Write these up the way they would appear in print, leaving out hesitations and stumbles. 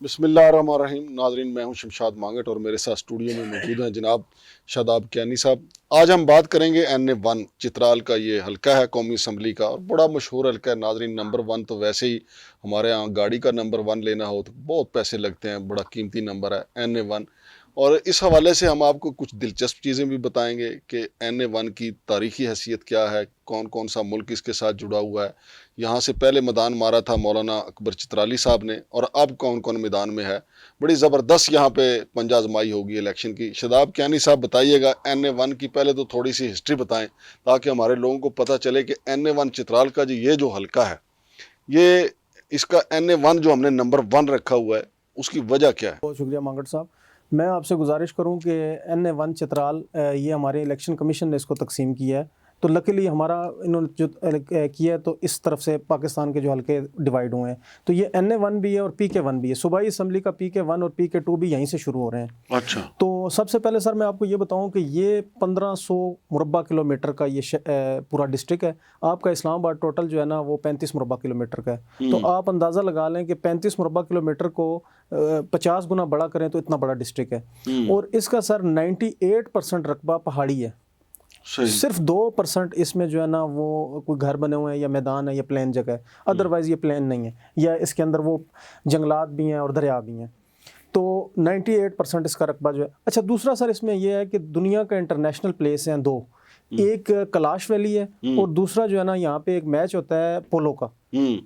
بسم اللہ الرحمن الرحیم. ناظرین، میں ہوں شمشاد مانگٹ اور میرے ساتھ اسٹوڈیو میں موجود ہیں جناب شاداب کیانی صاحب. آج ہم بات کریں گے NA1 چترال کا. یہ حلقہ ہے قومی اسمبلی کا اور بڑا مشہور حلقہ ہے. ناظرین، نمبر 1 تو ویسے ہی ہمارے ہاں گاڑی کا نمبر 1 لینا ہو تو بہت پیسے لگتے ہیں، بڑا قیمتی نمبر ہے NA1. اور اس حوالے سے ہم آپ کو کچھ دلچسپ چیزیں بھی بتائیں گے کہ NA1 کی تاریخی حیثیت کیا ہے، کون کون سا ملک اس کے ساتھ جڑا ہوا ہے، یہاں سے پہلے میدان مارا تھا مولانا اکبر چترالی صاحب نے، اور اب کون کون میدان میں ہے. بڑی زبردست یہاں پہ پنجہ آزمائی ہوگی الیکشن کی. شاداب کیانی صاحب بتائیے گا NA1 کی پہلے تو تھوڑی سی ہسٹری بتائیں تاکہ ہمارے لوگوں کو پتہ چلے کہ NA1 چترال کا یہ جو حلقہ ہے، یہ اس کا NA1 جو ہم نے نمبر 1 رکھا ہوا ہے اس کی وجہ کیا ہے؟ بہت شکریہ مانگٹ صاحب. میں آپ سے گزارش کروں کہ NA1 چترال یہ ہمارے الیکشن کمیشن نے اس کو تقسیم کیا ہے. تو لکیلی ہمارا انہوں نے جو کیا ہے تو اس طرف سے پاکستان کے جو حلقے ڈیوائیڈ ہوئے ہیں تو یہ NA1 بھی ہے اور PK1 بھی ہے. صوبائی اسمبلی کا PK1 اور PK2 بھی یہیں سے شروع ہو رہے ہیں. اچھا. تو سب سے پہلے سر میں آپ کو یہ بتاؤں کہ یہ 1500 مربع کلومیٹر کا یہ پورا ڈسٹرکٹ ہے. آپ کا اسلام آباد ٹوٹل جو ہے نا وہ 35 مربع کلومیٹر کا ہے. تو آپ اندازہ لگا لیں کہ 35 مربع کلومیٹر کو 50 گنا بڑا کریں تو اتنا بڑا ڈسٹرکٹ ہے. اور اس کا سر 98% رقبہ پہاڑی ہے. صرف 2% اس میں جو ہے نا وہ کوئی گھر بنے ہوئے ہیں یا میدان ہے یا پلین جگہ ہے. ادروائز یہ پلین نہیں ہے، یا اس کے اندر وہ جنگلات بھی ہیں اور دریا بھی ہیں. تو 98% اس کا رقبہ جو ہے. اچھا، دوسرا سر اس میں یہ ہے کہ دنیا کا انٹرنیشنل پلیس ہیں 2. ایک کلاش ویلی ہے اور دوسرا جو ہے نا یہاں پہ ایک میچ ہوتا ہے پولو کا،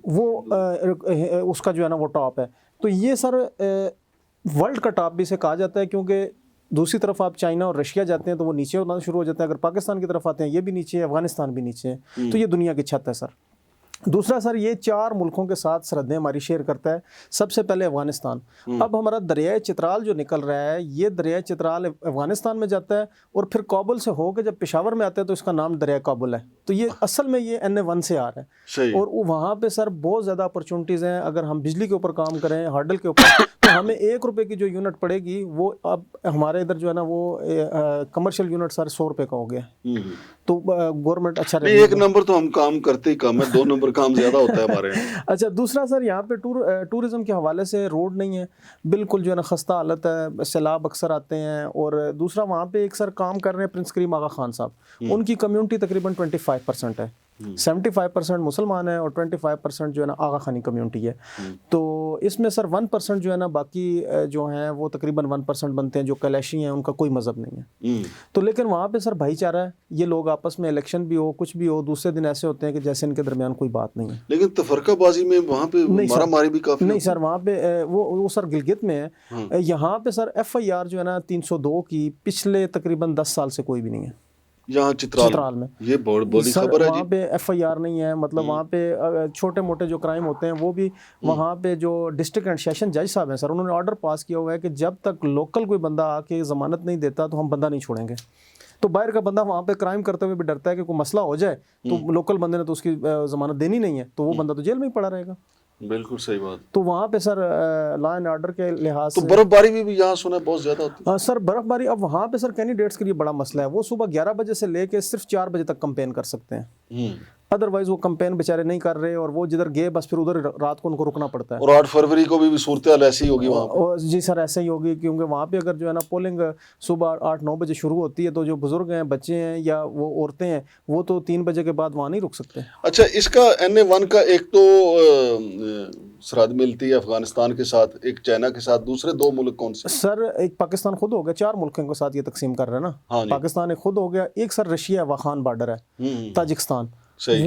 وہ اس کا جو ہے نا وہ ٹاپ ہے. تو یہ سر ورلڈ کا ٹاپ بھی اسے کہا جاتا ہے، کیونکہ دوسری طرف آپ چائنا اور رشیا جاتے ہیں تو وہ نیچے ہونا شروع ہو جاتے ہیں. اگر پاکستان کی طرف آتے ہیں یہ بھی نیچے ہے، افغانستان بھی نیچے ہے. تو یہ دنیا کی چھت ہے سر. دوسرا سر یہ 4 ملکوں کے ساتھ سرحدیں ہماری شیئر کرتا ہے. سب سے پہلے افغانستان. اب ہمارا دریائے چترال جو نکل رہا ہے، یہ دریائے چترال افغانستان میں جاتا ہے اور پھر کابل سے ہو کے جب پشاور میں آتا ہے تو اس کا نام دریائے کابل ہے. تو یہ اصل میں یہ NA1 سے آ رہا ہے. اور وہاں پہ سر بہت زیادہ اپرچونٹیز ہیں. اگر ہم بجلی کے اوپر کام کریں، ہارڈل کے اوپر، تو ہمیں 1 روپے کی جو یونٹ پڑے گی وہ اب ہمارے ادھر جو ہے نا وہ کمرشل یونٹ سر 100 روپے کا ہو گیا. تو گورنمنٹ اچھا رہے. ایک نمبر تو ہم کام کرتے ہی کم ہے، 2 نمبر کام زیادہ ہوتا ہے ہمارے یہاں. اچھا، دوسرا سر یہاں پہ ٹورزم کے حوالے سے روڈ نہیں ہے، بالکل جو ہے نا خستہ حالت ہے. سیلاب اکثر آتے ہیں. اور دوسرا وہاں پہ ایک سر کام کر رہے ہیں پرنس کریم آغا خان صاحب. ان کی کمیونٹی تقریباً 25% ہے. 75% مسلمان ہیں اور 25% جو ہے نا آغا خانی کمیونٹی ہے. تو اس میں سر 1% جو ہے نا باقی جو ہیں وہ تقریباً 1% بنتے ہیں جو کلیشی ہیں، ان کا کوئی مذہب نہیں ہے. تو لیکن وہاں پہ سر بھائی چارہ ہے. یہ لوگ آپس میں الیکشن بھی ہو کچھ بھی ہو دوسرے دن ایسے ہوتے ہیں کہ جیسے ان کے درمیان کوئی بات نہیں ہے. لیکن تفرقہ بازی میں وہاں پہ مارا ماری بھی کافی نہیں سر، وہاں پہ وہ سر گلگت میں ہے. یہاں پہ سر FIR جو ہے نا 302 کی پچھلے تقریباً 10 سال سے کوئی بھی نہیں ہے یہاں چترال میں. یہ بڑی خبر ہے. وہاں پہ FIR نہیں ہے. مطلب وہاں پہ چھوٹے موٹے جو کرائم ہوتے ہیں وہ بھی وہاں پہ جو ڈسٹرکٹ اینڈ سیشن جج صاحب ہیں سر، انہوں نے آرڈر پاس کیا ہوا ہے کہ جب تک لوکل کوئی بندہ آ کے ضمانت نہیں دیتا تو ہم بندہ نہیں چھوڑیں گے. تو باہر کا بندہ وہاں پہ کرائم کرتے ہوئے بھی ڈرتا ہے کہ کوئی مسئلہ ہو جائے تو لوکل بندے نے تو اس کی ضمانت دینی نہیں ہے، تو وہ بندہ تو جیل میں ہی پڑا رہے گا. بالکل صحیح بات. تو وہاں پہ سر لا اینڈ آرڈر کے لحاظ تو سے برف باری بھی یہاں سنا بہت زیادہ ہوتی ہے. سر برف باری اب وہاں پہ سر کینڈیڈیٹس کے لیے بڑا مسئلہ ہے. وہ صبح 11 بجے سے لے کے صرف 4 بجے تک کمپین کر سکتے ہیں. ادروائز وہ کمپین بیچارے نہیں کر رہے اور وہ جدھر گئے بس پھر ادھر رات کو ان کو رکنا پڑتا ہے. اور 8 فروری کو بھی صورتحال ایسی ہوگی وہاں پہ. جی سر ایسے ہی ہوگی، کیونکہ وہاں پہ اگر جو ہے نا پولنگ صبح 8-9 بجے شروع ہوتی ہے تو جو بزرگ ہیں، بچے ہیں یا وہ عورتیں ہیں، وہ تو 3 بجے کے بعد وہاں نہیں رک سکتے. اچھا، اس کا NA1 کا ایک تو سرحد ملتی ہے افغانستان کے ساتھ، ایک چائنا کے ساتھ، دوسرے 2 ملک کون سے؟ سر ایک پاکستان خود ہو گیا، 4 ملکوں کے ساتھ یہ تقسیم کر رہے ہیں نا. پاکستان ایک خود ہو گیا. ایک سر رشیا واخان بارڈر ہے، تاجکستان.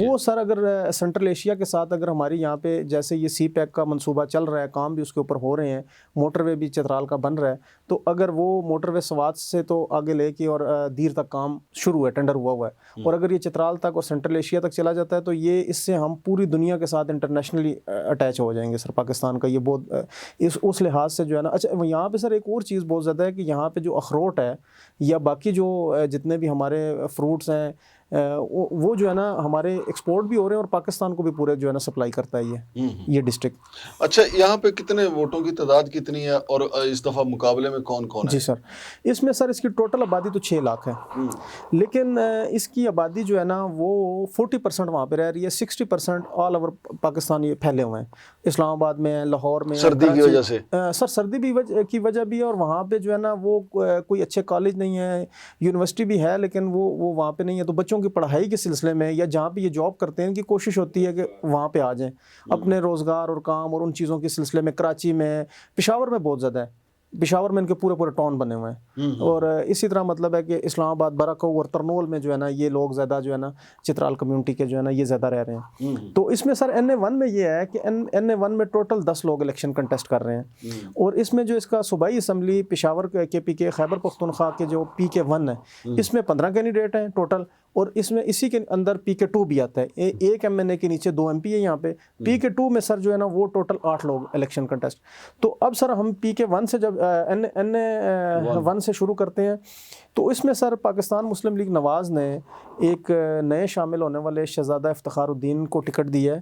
وہ سر اگر سینٹرل ایشیا کے ساتھ اگر ہماری یہاں پہ جیسے یہ CPEC کا منصوبہ چل رہا ہے، کام بھی اس کے اوپر ہو رہے ہیں، موٹر وے بھی چترال کا بن رہا ہے، تو اگر وہ موٹر وے سوات سے تو آگے لے کے اور دیر تک کام شروع ہے، ٹینڈر ہوا ہے. اور اگر یہ چترال تک اور سینٹرل ایشیا تک چلا جاتا ہے تو یہ اس سے ہم پوری دنیا کے ساتھ انٹرنیشنلی اٹیچ ہو جائیں گے سر. پاکستان کا یہ بہت اس لحاظ سے جو ہے نا. اچھا، یہاں پہ سر ایک اور چیز بہت زیادہ ہے کہ یہاں پہ جو اخروٹ ہے یا باقی جو جتنے بھی ہمارے فروٹس ہیں وہ جو ہے نا ہمارے ایکسپورٹ بھی ہو رہے ہیں اور پاکستان کو بھی پورے جو ہے نا سپلائی کرتا ہے یہ ڈسٹرکٹ۔ اچھا یہاں پہ کتنے ووٹوں کی تعداد کتنی ہے اور اس دفعہ مقابلے میں کون کون ہے؟ جی سر، اس میں سر اس کی ٹوٹل آبادی تو 6 لاکھ ہے، لیکن اس کی آبادی جو ہے نا وہ 40% وہاں پہ رہ رہی ہے، 60% آل اوور پاکستان یہ پھیلے ہوئے ہیں، اسلام آباد میں ہیں، لاہور میں ہیں، سردی کی وجہ سے سر سردی بھی کی وجہ بھی ہے، اور وہاں پہ جو ہے نا وہ کوئی اچھے کالج نہیں ہے، یونیورسٹی بھی ہے لیکن وہ وہاں پہ نہیں ہے، تو بچوں کی پڑھائی کے سلسلے میں یا جہاں پہ یہ جاب کرتے ہیں ان کی کوشش ہوتی ہے کہ وہاں پہ آ جائیں اپنے روزگار اور کام اور ان چیزوں کے سلسلے میں۔ کراچی میں، پشاور میں بہت زیادہ ہے، پشاور میں ان کے پورے ٹاؤن بنے ہوئے ہیں، اور اسی طرح مطلب ہے کہ اسلام آباد، براکو اور ترنول میں جو ہے نا یہ لوگ زیادہ جو ہے نا چترال کمیونٹی کے جو ہے نا یہ زیادہ رہ رہے ہیں۔ تو اس میں سر NA1 میں یہ ہے کہ NA1 میں ٹوٹل 10 لوگ الیکشن کنٹیسٹ کر رہے ہیں، اور اس میں جو اس کا صوبائی اسمبلی پشاور کے PK خیبر پختونخوا کے جو PK1 ہے اس میں 15 کینڈیڈیٹ ہیں ٹوٹل، اور اس میں اسی کے اندر PK2 بھی آتا ہے، ایک MNA کے نیچے 2 MP ہے یہاں پہ۔ PK2 میں سر جو ہے نا وہ ٹوٹل 8 لوگ الیکشن کنٹیسٹ۔ تو اب سر ہم PK1 سے جب NA1 سے شروع کرتے ہیں، تو اس میں سر پاکستان مسلم لیگ نواز نے ایک نئے شامل ہونے والے شہزادہ افتخار الدین کو ٹکٹ دی ہے۔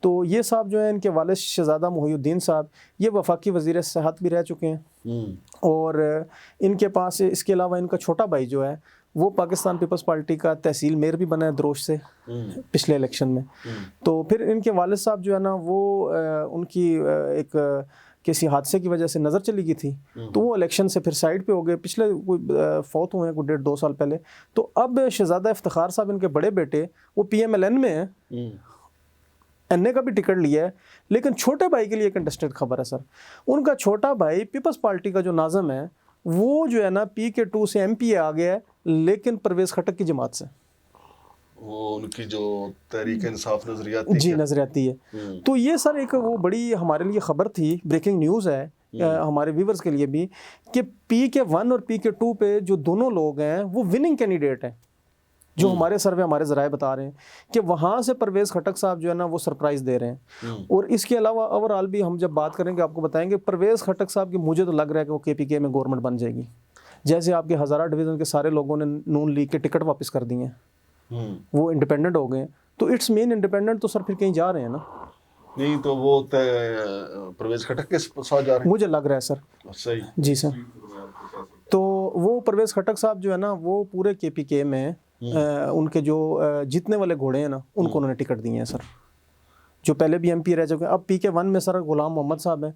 تو یہ صاحب جو ہیں ان کے والد شہزادہ محی الدین صاحب یہ وفاقی وزیر صحت بھی رہ چکے ہیں، اور ان کے پاس اس کے علاوہ ان کا چھوٹا بھائی جو ہے وہ پاکستان پیپلز پارٹی کا تحصیل میئر بھی بنا ہے دروش سے پچھلے الیکشن میں۔ تو پھر ان کے والد صاحب جو ہے نا وہ ان کی ایک کسی حادثے کی وجہ سے نظر چلی گئی تھی، تو وہ الیکشن سے پھر سائڈ پہ ہو گئے، پچھلے کوئی فوت ہوئے ہیں کوئی 1.5-2 سال پہلے۔ تو اب شہزادہ افتخار صاحب ان کے بڑے بیٹے وہ PMLN میں ہیں، NA کا بھی ٹکٹ لیا ہے، لیکن چھوٹے بھائی کے لیے کنٹسٹڈ خبر ہے سر، ان کا چھوٹا بھائی پیپلز پارٹی کا جو ناظم ہے وہ جو ہے نا PK2 سے MP آ گیا ہے، لیکن پرویز خٹک کی جماعت سے، وہ ان کی جو تحریک انصاف نظریاتی جی نظریاتی ہے۔ تو یہ سر ایک وہ بڑی ہمارے لیے خبر تھی، بریکنگ نیوز ہے ہمارے ویورز کے لیے بھی، کہ PK1 اور PK2 پہ جو دونوں لوگ ہیں وہ وننگ کینڈیڈیٹ ہیں، جو ہمارے سروے ہمارے ذرائع بتا رہے ہیں کہ وہاں سے پرویز خٹک صاحب جو ہے نا وہ سرپرائز دے رہے ہیں۔ اور اس کے علاوہ اوورآل بھی ہم جب بات کریں گے آپ کو بتائیں گے پرویز خٹک صاحب کی مجھے تو لگ رہا ہے کہ وہ KPK میں گورنمنٹ بن جائے گی، جیسے آپ کے ہزارہ ڈویژن کے سارے لوگوں نے نون لیگ کے ٹکٹ واپس کر دیے ہیں، وہ انڈیپینڈنٹ ہو گئے ہیں، تو اٹس مین انڈیپینڈنٹ تو سر پھر کہیں جا رہے ہیں نا؟ نہیں تو وہ پرویز خٹک کے ساتھ جا رہے ہیں، مجھے لگ رہا ہے سر۔ صحیح جی سر، تو وہ پرویز خٹک صاحب جو ہے نا وہ پورے KPK میں ان کے جو جیتنے والے گھوڑے ہیں نا ان کو انہوں نے ٹکٹ دیے ہیں سر، جو پہلے بھی MP رہ چکے ہیں۔ اب PK1 میں سر غلام محمد صاحب ہیں،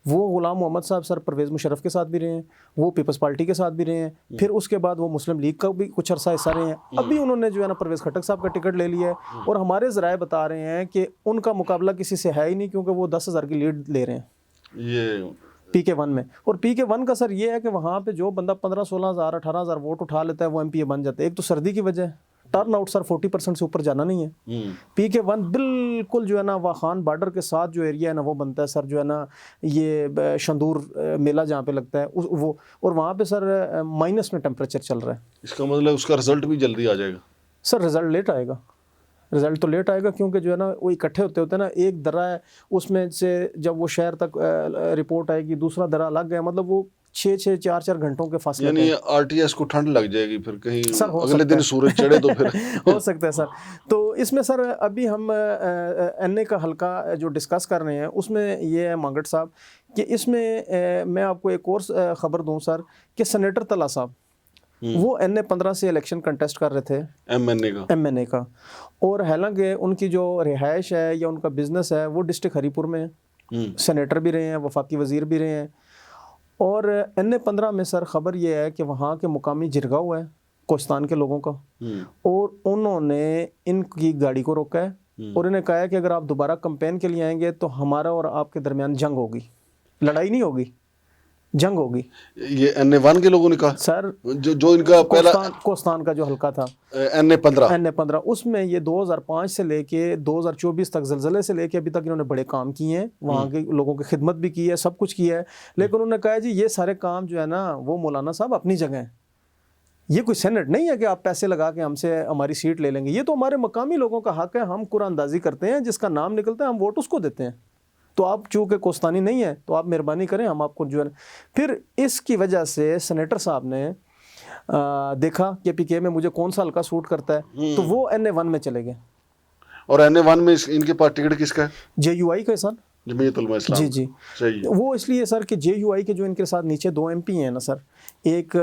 وہ غلام محمد صاحب سر پرویز مشرف کے ساتھ بھی رہے ہیں، وہ پیپلز پارٹی کے ساتھ بھی رہے ہیں، پھر اس کے بعد وہ مسلم لیگ کا بھی کچھ عرصہ حصہ رہے ہیں، ابھی انہوں نے جو ہے نا پرویز خٹک صاحب کا ٹکٹ لے لیا ہے، اور ہمارے ذرائع بتا رہے ہیں کہ ان کا مقابلہ کسی سے ہے ہی نہیں، کیونکہ وہ 10,000 کی لیڈ لے رہے ہیں یہ PK1 میں۔ اور PK1 کا سر یہ ہے کہ وہاں پہ جو بندہ 15-16,000 18,000 ووٹ اٹھا لیتا ہے وہ MP بن جاتا ہے۔ ایک تو سردی کی وجہ ہے، ٹرن آؤٹ سر 40% سے اوپر جانا نہیں ہے۔ PK1 بالکل جو ہے نا واخان بارڈر کے ساتھ جو ایریا ہے نا وہ بنتا ہے سر، جو ہے نا یہ شندور میلہ جہاں پہ لگتا ہے وہ، اور وہاں پہ سر مائنس میں ٹیمپریچر چل رہا ہے۔ اس کا مطلب اس کا رزلٹ بھی جلدی آ جائے گا؟ سر رزلٹ لیٹ آئے گا، رزلٹ تو لیٹ آئے گا، کیونکہ جو ہے نا وہ اکٹھے ہوتے ہیں نا، ایک درہ ہے اس میں سے جب وہ شہر تک رپورٹ آئے گی، دوسرا درہ الگ ہے، مطلب وہ 4 گھنٹوں کے فاصلے، یعنی RTS کو ٹھنڈ لگ جائے گی پھر کہیں سر اگلے دن سورج چڑھے تو پھر ہو سکتا ہے سر۔ تو اس میں سر ابھی ہم NA کا حلقہ جو ڈسکس کر رہے ہیں اس میں یہ ہے مانگٹ صاحب کہ اس میں میں آپ کو ایک اور خبر دوں سر کہ سینیٹر طلعت صاحب وہ NA15 سے الیکشن کنٹیسٹ کر رہے تھے، MNA کا، اور حالانکہ ان کی جو رہائش ہے یا ان کا بزنس ہے وہ ڈسٹرکٹ ہری پور میں ہے، سینیٹر بھی رہے ہیں، وفاقی وزیر بھی رہے ہیں، اور NA15 میں سر خبر یہ ہے کہ وہاں کے مقامی جرگاؤ ہے کوہستان کے لوگوں کا، اور انہوں نے ان کی گاڑی کو روکا ہے اور انہیں کہا ہے کہ اگر آپ دوبارہ کمپین کے لیے آئیں گے تو ہمارا اور آپ کے درمیان جنگ ہوگی، لڑائی نہیں ہوگی، جنگ ہوگی۔ یہ NA1 کے لوگوں نے کہا سر جو ان کا پہلا کوہستان کا جو حلقہ تھا NA15 اس میں یہ 2005 سے لے کے 2024 تک زلزلے سے لے کے ابھی تک انہوں نے بڑے کام کیے ہیں، وہاں کے لوگوں کی خدمت بھی کی ہے، سب کچھ کیا ہے، لیکن انہوں نے کہا جی یہ سارے کام جو ہے نا وہ مولانا صاحب اپنی جگہ ہیں، یہ کوئی سینٹ نہیں ہے کہ آپ پیسے لگا کے ہم سے ہماری سیٹ لے لیں گے، یہ تو ہمارے مقامی لوگوں کا حق ہے، ہم قرآن اندازی کرتے ہیں، جس کا نام نکلتا ہے ہم ووٹ اس کو دیتے ہیں، تو آپ چونکہ کوستانی نہیں ہیں تو آپ مہربانی کریں ہم آپ کو جو ہے۔ پھر اس کی وجہ سے سینیٹر صاحب نے دیکھا کہ PK میں مجھے کون سا حلقہ سوٹ کرتا ہے تو وہ NA1 میں چلے گئے. اور NA1 میں ان کے پاس ٹکٹ کس کا ہے؟ JUI کا سر. جمعیت علماء اسلام. جی صحیح ہے. وہ اس لیے سر کہ JUI کے جو ان کے ساتھ نیچے 2 MP ہیں نا سر, ایک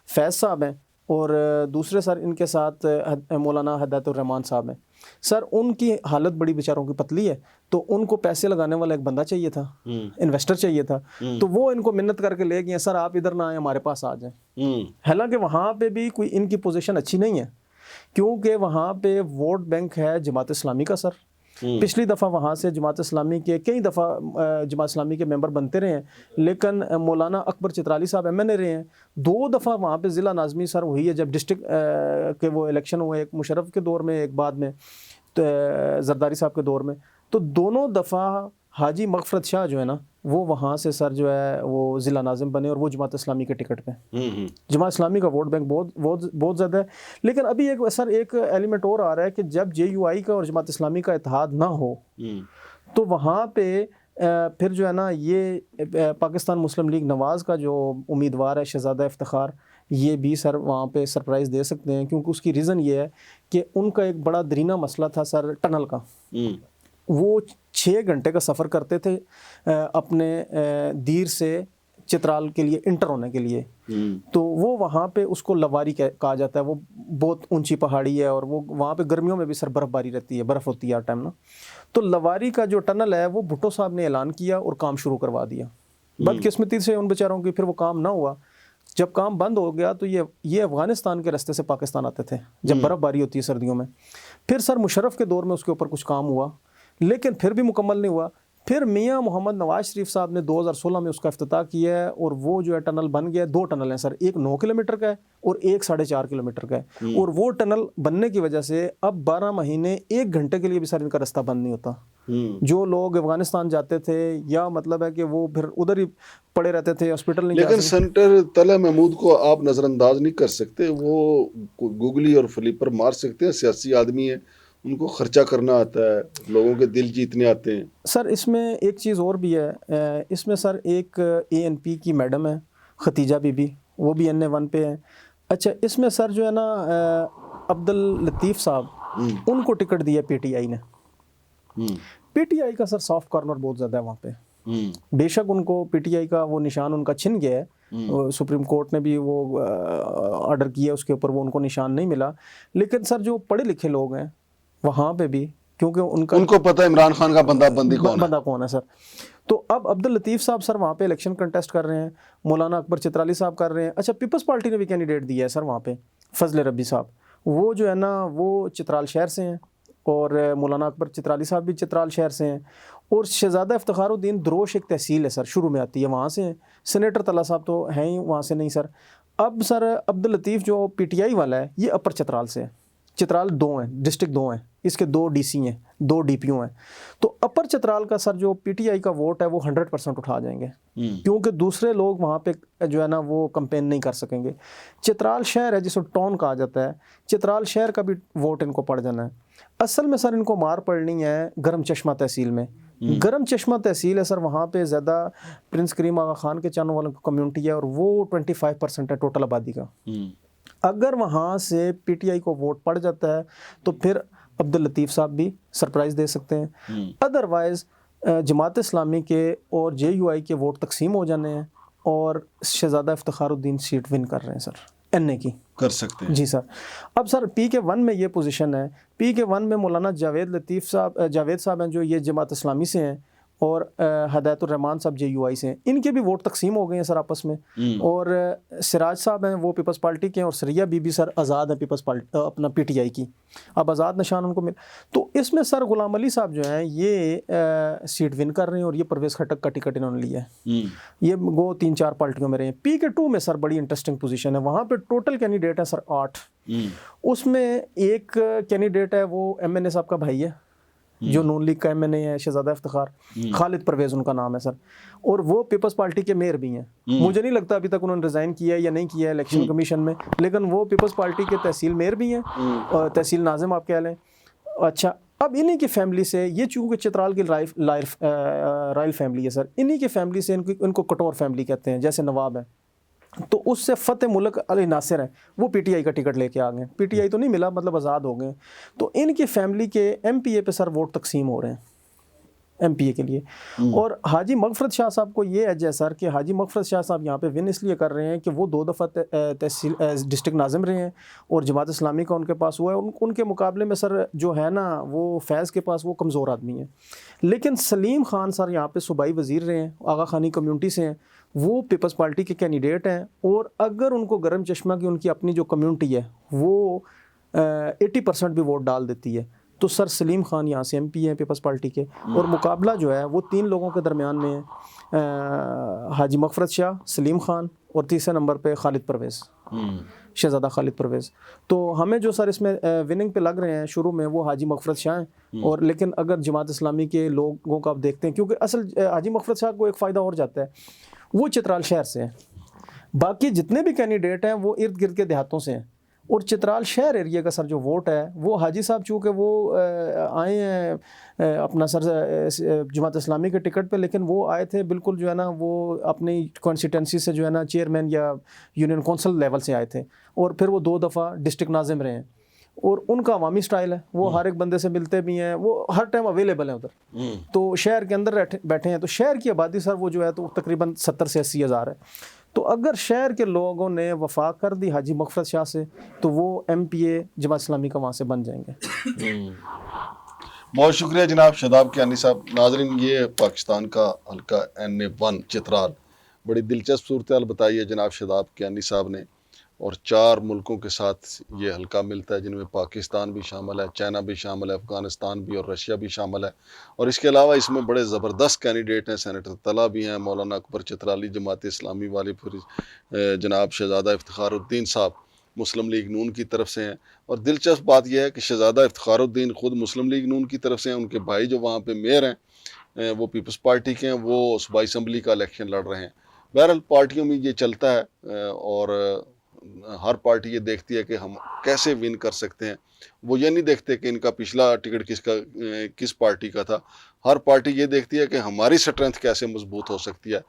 فیض صاحب ہیں اور دوسرے سر ان کے ساتھ مولانا ہدایت الرحمان صاحب ہیں. سر ان کی حالت بڑی بیچاروں کی پتلی ہے, تو ان کو پیسے لگانے والا ایک بندہ چاہیے تھا, انویسٹر چاہیے تھا, تو وہ ان کو منت کر کے لے گئے سر آپ ادھر نہ آئیں ہمارے پاس آ جائیں. حالانکہ وہاں پہ بھی کوئی ان کی پوزیشن اچھی نہیں ہے, کیونکہ وہاں پہ ووٹ بینک ہے جماعت اسلامی کا سر. پچھلی دفعہ وہاں سے جماعت اسلامی کے کئی دفعہ جماعت اسلامی کے ممبر بنتے رہے ہیں, لیکن مولانا اکبر چترالی صاحب MNA رہے ہیں. 2 دفعہ وہاں پہ ضلع ناظمی سر ہوئی ہے, جب ڈسٹرکٹ کے وہ الیکشن ہوئے, ایک مشرف کے دور میں ایک بعد میں زرداری صاحب کے دور میں, تو دونوں دفعہ حاجی مغفرت شاہ جو ہے نا وہ وہاں سے سر جو ہے وہ ضلع ناظم بنے, اور وہ جماعت اسلامی کے ٹکٹ پہ. جماعت اسلامی کا ووٹ بینک بہت زیادہ ہے. لیکن ابھی ایک ایلیمنٹ اور آ رہا ہے کہ جب JUI کا اور جماعت اسلامی کا اتحاد نہ ہو تو وہاں پہ پھر جو ہے نا یہ پاکستان مسلم لیگ نواز کا جو امیدوار ہے شہزادہ افتخار, یہ بھی سر وہاں پہ سرپرائز دے سکتے ہیں, کیونکہ اس کی ریزن یہ ہے کہ ان کا ایک بڑا درینہ مسئلہ تھا سر ٹنل کا. وہ 6 گھنٹے کا سفر کرتے تھے اپنے دیر سے چترال کے لیے انٹر ہونے کے لیے, تو وہ وہاں پہ اس کو لواری کہا جاتا ہے. وہ بہت اونچی پہاڑی ہے اور وہ وہاں پہ گرمیوں میں بھی سر برف باری رہتی ہے, برف ہوتی ہے ہر ٹائم نا. تو لواری کا جو ٹنل ہے وہ بھٹو صاحب نے اعلان کیا اور کام شروع کروا دیا. بدقسمتی سے ان بیچاروں کی پھر وہ کام نہ ہوا. جب کام بند ہو گیا تو یہ افغانستان کے راستے سے پاکستان آتے تھے جب برف باری ہوتی ہے سردیوں میں. پھر سر مشرف کے دور میں اس کے اوپر کچھ کام ہوا, لیکن پھر بھی مکمل نہیں ہوا. پھر میاں محمد نواز شریف صاحب نے 2016 میں اس کا افتتاح کیا ہے, اور وہ جو ہے ٹنل بن گیا. 2 ٹنل ہیں سر, ایک 9 کلومیٹر کا ہے اور ایک 4.5 کلومیٹر کا ہے. اور وہ ٹنل بننے کی وجہ سے اب 12 مہینے 1 گھنٹے کے لیے بھی سر ان کا راستہ بند نہیں ہوتا. جو لوگ افغانستان جاتے تھے یا مطلب ہے کہ وہ پھر ادھر ہی پڑے رہتے تھے, ہاسپٹل نہیں. لیکن سینٹر طلحہ محمود کو آپ نظر انداز نہیں کر سکتے. وہ گوگلی اور فلیپر مار سکتے ہیں, سیاسی آدمی ہیں, ان کو خرچہ کرنا آتا ہے, لوگوں کے دل جیتنے آتے ہیں. سر اس میں ایک چیز اور بھی ہے, اس میں سر ایک ANP کی میڈم ہے ختیجہ بی بی, وہ بھی NA1 پہ ہیں. اچھا اس میں سر جو ہے نا عبداللطیف صاحب, ان کو ٹکٹ دیا PTI نے. PTI کا سر سافٹ کارنر بہت زیادہ ہے وہاں پہ. بے شک ان کو PTI کا وہ نشان ان کا چھن گیا ہے, سپریم کورٹ نے بھی وہ آرڈر کیا اس کے اوپر, وہ ان کو نشان نہیں ملا. لیکن سر جو پڑھے لکھے لوگ ہیں وہاں پہ بھی, کیونکہ ان کو پتہ ہے عمران خان کا بندہ کون ہے سر. تو اب عبداللطیف صاحب سر وہاں پہ الیکشن کنٹیسٹ کر رہے ہیں, مولانا اکبر چترالی صاحب کر رہے ہیں. اچھا پیپلز پارٹی نے بھی کینڈیڈیٹ دیا ہے سر وہاں پہ, فضل ربی صاحب, وہ جو ہے نا وہ چترال شہر سے ہیں, اور مولانا اکبر چترالی صاحب بھی چترال شہر سے ہیں. اور شہزادہ افتخار الدین دروش ایک تحصیل ہے سر, شروع میں آتی ہے, وہاں سے ہیں. سینیٹر طلحہ صاحب تو ہیں ہی وہاں سے نہیں سر. اب سر عبداللطیف جو PTI والا ہے یہ اپر چترال سے ہے. چترال 2 ہیں, ڈسٹرکٹ 2 ہیں, اس کے 2 DC ہیں, 2 DPO ہیں. تو اپر چترال کا سر جو PTI کا ووٹ ہے وہ 100% اٹھا جائیں گے, کیونکہ دوسرے لوگ وہاں پہ جو ہے نا وہ کمپین نہیں کر سکیں گے. چترال شہر ہے جسے ٹاؤن کہا جاتا ہے, چترال شہر کا بھی ووٹ ان کو پڑ جانا ہے. اصل میں سر ان کو مار پڑنی ہے گرم چشمہ تحصیل میں. گرم چشمہ تحصیل ہے سر, وہاں پہ زیادہ پرنس کریم آغا خان کے چانوں والوں کی کمیونٹی ہے, اور وہ 25% ہے ٹوٹل آبادی کا. اگر وہاں سے PTI کو ووٹ پڑ جاتا ہے تو پھر عبداللطیف صاحب بھی سرپرائز دے سکتے ہیں. ادروائز جماعت اسلامی کے اور JUI کے ووٹ تقسیم ہو جانے ہیں, اور شہزادہ افتخار الدین سیٹ ون کر رہے ہیں سر NA کی. کر سکتے ہیں جی سر. اب سر PK1 میں یہ پوزیشن ہے. PK1 میں مولانا جاوید صاحب ہیں جو یہ جماعت اسلامی سے ہیں, اور ہدایت الرحمان صاحب JUI سے ہیں. ان کے بھی ووٹ تقسیم ہو گئے ہیں سر آپس میں. اور سراج صاحب ہیں وہ پیپلز پارٹی کے ہیں, اور سریہ بی بی سر آزاد ہے پیپلز پارٹی اپنا PTI کی. اب آزاد نشان ان کو مل. تو اس میں سر غلام علی صاحب جو ہیں یہ سیٹ ون کر رہے ہیں, اور یہ پرویز خٹک کا ٹکٹ انہوں نے لیا ہے. یہ وہ 3-4 پارٹیوں میں رہے ہیں. PK2 میں سر بڑی انٹرسٹنگ پوزیشن ہے. وہاں پہ ٹوٹل کینڈیڈیٹ ہے سر 8. اس میں ایک کینڈیڈیٹ ہے وہ MNA صاحب کا بھائی ہے, جو نون لیگ کا MNA ہے, شہزادہ افتخار, خالد پرویز ان کا نام ہے سر. اور وہ پیپلز پارٹی کے میئر بھی ہیں. مجھے نہیں لگتا ابھی تک انہوں نے ریزائن کیا ہے یا نہیں کیا ہے الیکشن کمیشن میں, لیکن وہ پیپلز پارٹی کے تحصیل میئر بھی ہیں, تحصیل ناظم آپ کہہ لیں. اچھا اب انہی کی فیملی سے, یہ چونکہ چترال کی رائل فیملی ہے سر, انہی کی فیملی سے ان کو کٹور فیملی کہتے ہیں, جیسے نواب ہے. تو اس سے فتح ملک علی ناصر ہیں وہ پی ٹی آئی کا ٹکٹ لے کے آ گئے, پی ٹی آئی تو نہیں ملا, مطلب آزاد ہو گئے. تو ان کی فیملی کے ایم پی اے پہ سر ووٹ تقسیم ہو رہے ہیں ایم پی اے کے لیے. اور حاجی مغفرت شاہ صاحب کو یہ ایج ہے سر کہ حاجی مغفرت شاہ صاحب یہاں پہ ون اس لیے کر رہے ہیں کہ وہ 2 دفعہ تحصیل ڈسٹرکٹ ناظم رہے ہیں اور جماعت اسلامی کا ان کے پاس ہوا ہے. ان کے مقابلے میں سر جو ہے نا وہ فیض کے پاس وہ کمزور آدمی ہیں. لیکن سلیم خان سر یہاں پہ صوبائی وزیر رہے ہیں, آغا خانی کمیونٹی سے ہیں, وہ پیپلز پارٹی کے کینڈیڈیٹ ہیں. اور اگر ان کو گرم چشمہ کی ان کی اپنی جو کمیونٹی ہے وہ 80% بھی ووٹ ڈال دیتی ہے تو سر سلیم خان یہاں سے ایم پی ہیں پیپلز پارٹی کے. اور مقابلہ جو ہے وہ 3 لوگوں کے درمیان میں ہے, حاجی مغفرت شاہ, سلیم خان اور تیسرے نمبر پہ خالد پرویز, شہزادہ خالد پرویز. تو ہمیں جو سر اس میں وننگ پہ لگ رہے ہیں شروع میں وہ حاجی مغفرت شاہ ہیں. اور لیکن اگر جماعت اسلامی کے لوگوں کو آپ دیکھتے ہیں, کیونکہ اصل حاجی مغفرت شاہ کو ایک فائدہ اور جاتا ہے, وہ چترال شہر سے ہیں, باقی جتنے بھی کینڈیڈیٹ ہیں وہ ارد گرد کے دیہاتوں سے ہیں. اور چترال شہر ایریا کا سر جو ووٹ ہے وہ حاجی صاحب چونکہ وہ آئے ہیں اپنا سر جماعت اسلامی کے ٹکٹ پہ, لیکن وہ آئے تھے بالکل جو ہے نا وہ اپنی کانسٹیٹنسی سے جو ہے نا چیئرمین یا یونین کونسل لیول سے آئے تھے. اور پھر وہ 2 دفعہ ڈسٹرکٹ ناظم رہے ہیں. اور ان کا عوامی سٹائل ہے, وہ ہر ایک بندے سے ملتے بھی ہیں, وہ ہر ٹائم اویلیبل ہیں ادھر. تو شہر کے اندر بیٹھے ہیں. تو شہر کی آبادی سر وہ جو ہے تو تقریباً 70 سے 80 ہزار ہے. تو اگر شہر کے لوگوں نے وفا کر دی حاجی مغفرت شاہ سے تو وہ ایم پی اے جماعت اسلامی کا وہاں سے بن جائیں گے. بہت شکریہ جناب شاداب کیانی صاحب. ناظرین, یہ پاکستان کا حلقہ NA1 چترال, بڑی دلچسپ صورتحال بتائی ہے جناب شاداب کیانی صاحب نے. اور 4 ملکوں کے ساتھ یہ حلقہ ملتا ہے جن میں پاکستان بھی شامل ہے, چائنا بھی شامل ہے, افغانستان بھی اور رشیا بھی شامل ہے. اور اس کے علاوہ اس میں بڑے زبردست کینڈیڈیٹ ہیں, سینیٹر طلحہ بھی ہیں, مولانا اکبر چترالی جماعت اسلامی والی پوری, جناب شہزادہ افتخار الدین صاحب مسلم لیگ نون کی طرف سے ہیں. اور دلچسپ بات یہ ہے کہ شہزادہ افتخار الدین خود مسلم لیگ نون کی طرف سے ہیں, ان کے بھائی جو وہاں پہ میئر ہیں وہ پیپلز پارٹی کے ہیں, وہ صوبائی اسمبلی کا الیکشن لڑ رہے ہیں. بہرحال پارٹیوں میں یہ چلتا ہے اور ہر پارٹی یہ دیکھتی ہے کہ ہم کیسے ون کر سکتے ہیں. وہ یہ نہیں دیکھتے کہ ان کا پچھلا ٹکٹ کس پارٹی کا تھا. ہر پارٹی یہ دیکھتی ہے کہ ہماری سٹرینتھ کیسے مضبوط ہو سکتی ہے.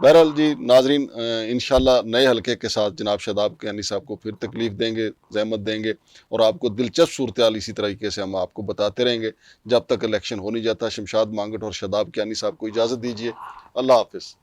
بہرحال جی ناظرین, انشاءاللہ نئے حلقے کے ساتھ جناب شاداب کیانی صاحب کو پھر تکلیف دیں گے, زحمت دیں گے, اور آپ کو دلچسپ صورتحال اسی طریقے سے ہم آپ کو بتاتے رہیں گے جب تک الیکشن ہو نہیں جاتا. شمشاد مانگٹ اور شاداب کیانی صاحب کو اجازت دیجیے. اللہ حافظ.